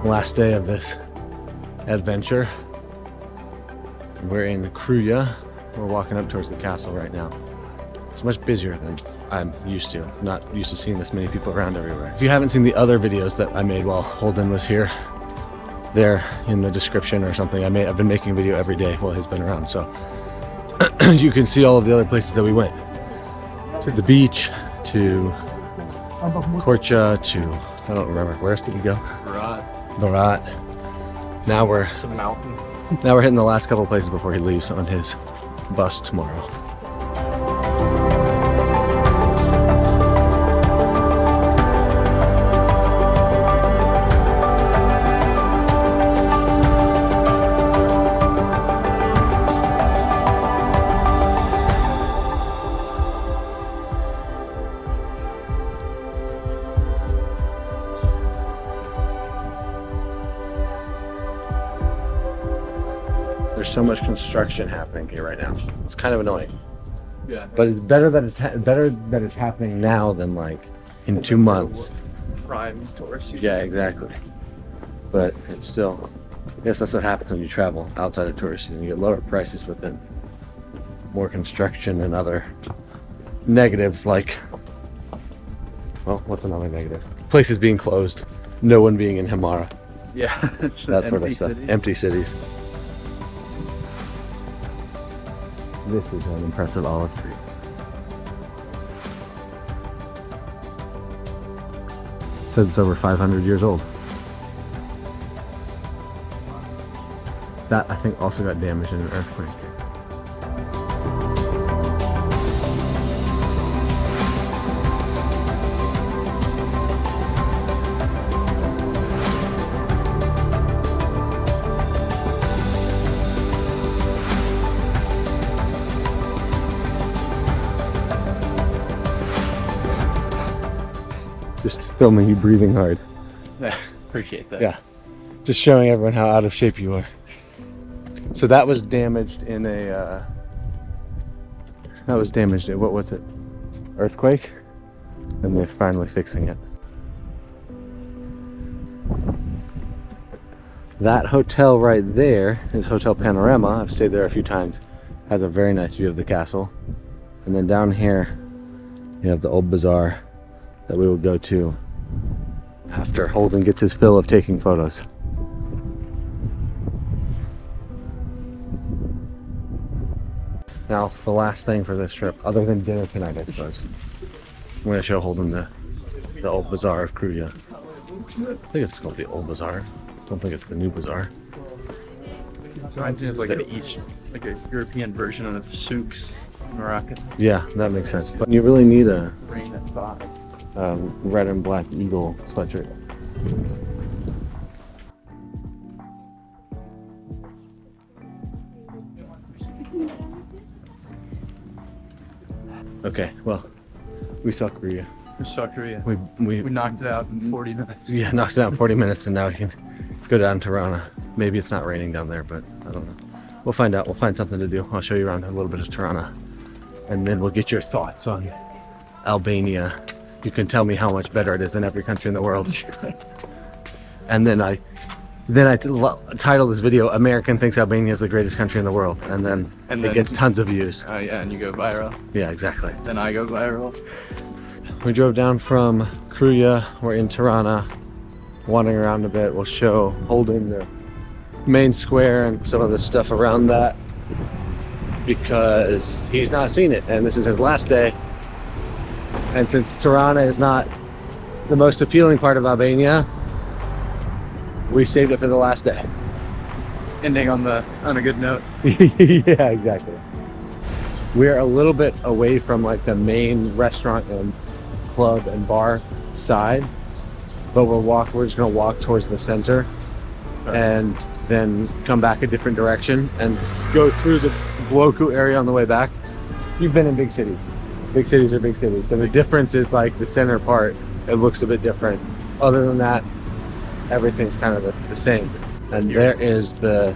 Last day of this adventure. We're in Kruje. We're walking up towards the castle right now. It's much busier than I'm used to. I'm not used to seeing this many people around everywhere. If you haven't seen the other videos that I made while Holden was here, they're in the description or something. I've been making a video every day while he's been around, so you can see all of the other places that we went. To the beach, to Kruje, to, I don't remember, where else did we go? Barat. Now we're hitting the last couple places before he leaves on his bus tomorrow. There's so much construction happening here right now. It's kind of annoying. Yeah. But it's better that it's happening now than like in 2 months. Prime tourist season. Yeah, exactly. But it's still, I guess that's what happens when you travel outside of tourist season. You get lower prices, but then more construction and other negatives like, well, what's another negative? Places being closed, no one being in Himara. Yeah. That sort of stuff. Cities. Empty cities. This is an impressive olive tree. It says it's over 500 years old. That, I think, also got damaged in an earthquake. Just filming you breathing hard. Yes, appreciate that. Yeah, just showing everyone how out of shape you are. So that was damaged in a, what was it? Earthquake? And they're finally fixing it. That hotel right there is Hotel Panorama. I've stayed there a few times. Has a very nice view of the castle. And then down here, you have the old bazaar that we will go to after Holden gets his fill of taking photos. Now, the last thing for this trip, other than dinner tonight, I suppose, I'm going to show Holden the old bazaar of Kruje. I think it's called the old bazaar. I don't think it's the new bazaar. So I did like a European version of souks in Morocco. Yeah, that makes sense. But you really need a Rain at 5. red and black eagle sweatshirt. Okay, well, we saw Kruje. We saw Korea. We knocked it out in 40 minutes. Yeah, knocked it out in 40 minutes, and now we can go down to Tirana. Maybe it's not raining down there, but I don't know. We'll find out. We'll find something to do. I'll show you around a little bit of Tirana, and then we'll get your thoughts on Albania. You can tell me how much better it is than every country in the world. And then I title this video, American thinks Albania is the greatest country in the world, and then it gets tons of views. Oh yeah, and you go viral. Yeah, exactly. Then I go viral. We drove down from Kruje. We're in Tirana, wandering around a bit. We'll show Holden the main square and some of the stuff around that, because he's not seen it, and this is his last day. And since Tirana is not the most appealing part of Albania, we saved it for the last day. Ending on a good note. Yeah, exactly. We're a little bit away from like the main restaurant and club and bar side, but we're just gonna walk towards the center and then come back a different direction and go through the Bloku area on the way back. You've been in big cities. Big cities are big cities. So the difference is like the center part, it looks a bit different. Other than that, everything's kind of the same. And there is the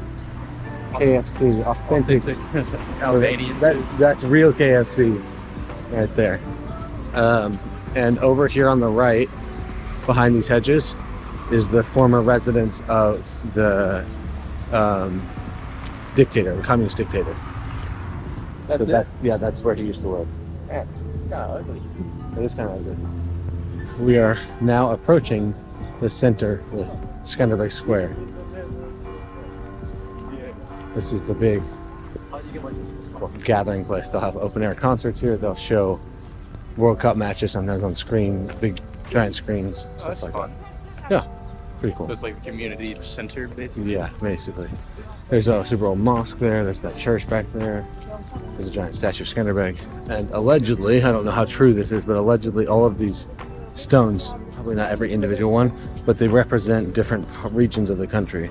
KFC, authentic Albanian. That's real KFC right there. And over here on the right, behind these hedges, is the former residence of the dictator, the communist dictator. That's where he used to live. Man, it's kind of ugly. It is kind of ugly. We are now approaching the center of Skanderbeg Square. This is the big gathering place. They'll have open air concerts here. They'll show World Cup matches sometimes on screen, big giant screens, Oh, stuff that's like fun. that. Yeah, pretty cool. So it's like a community center, basically. Yeah, basically. There's a super old mosque there. There's that church back there. There's a giant statue of Skanderbeg. And allegedly, I don't know how true this is, but allegedly all of these stones, probably not every individual one, but they represent different regions of the country.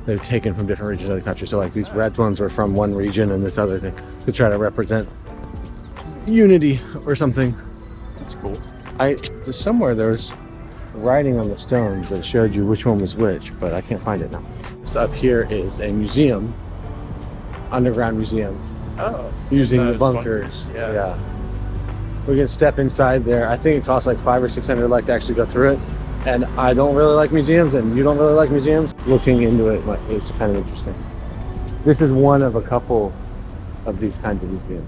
They're taken from different regions of the country. So like these red ones are from one region and this other thing to try to represent unity or something. That's cool. Somewhere there's writing on the stones that showed you which one was which, but I can't find it now. So up here is a museum, underground museum, using the bunkers. Yeah. We can step inside there. I think it costs like $500 or $600 to actually go through it. And I don't really like museums, and you don't really like museums. Looking into it, it's kind of interesting. This is one of a couple of these kinds of museums.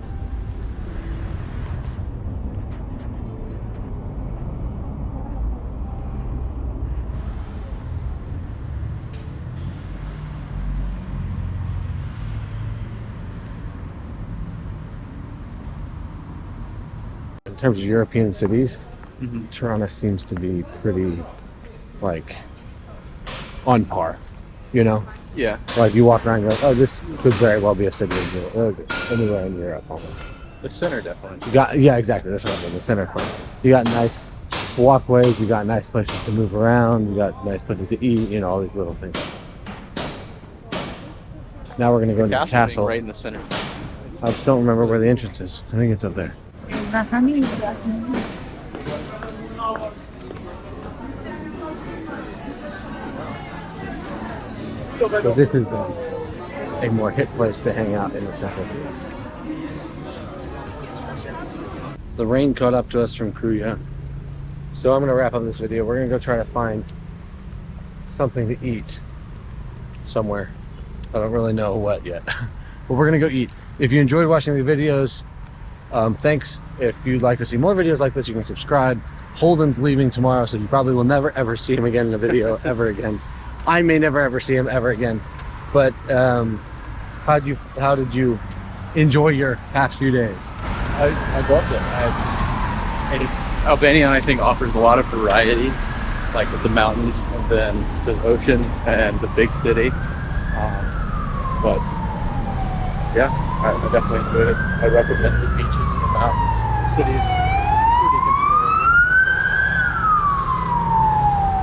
In terms of European cities, Tirana seems to be pretty, like, on par, you know? Yeah. Like, you walk around and go, oh, this could very well be a city anywhere in Europe. Almost. The center, definitely. Yeah, exactly. That's what I mean, the center part. You got nice walkways, you got nice places to move around, you got nice places to eat, you know, all these little things. Now we're going to go into the castle. Right in the center. I just don't remember where the entrance is. I think it's up there. So this is a more hip place to hang out in the center. The rain caught up to us from Kruje. So I'm going to wrap up this video. We're going to go try to find something to eat somewhere. I don't really know what yet. But we're going to go eat. If you enjoyed watching the videos, thanks. If you'd like to see more videos like this, you can subscribe. Holden's leaving tomorrow, so you probably will never ever see him again in a video ever again. I may never ever see him ever again. But how did you enjoy your past few days? I loved it. Albania, I think, offers a lot of variety, like with the mountains and then the ocean and the big city. But yeah, I definitely enjoyed it. I recommend the beaches and the mountains. The city's pretty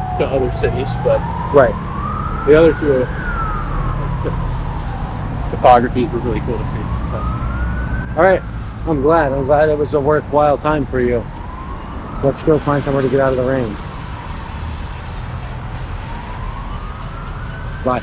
compared to other cities, but Right. the other two topographies were really cool to see. All right. I'm glad it was a worthwhile time for you. Let's go find somewhere to get out of the rain. Bye.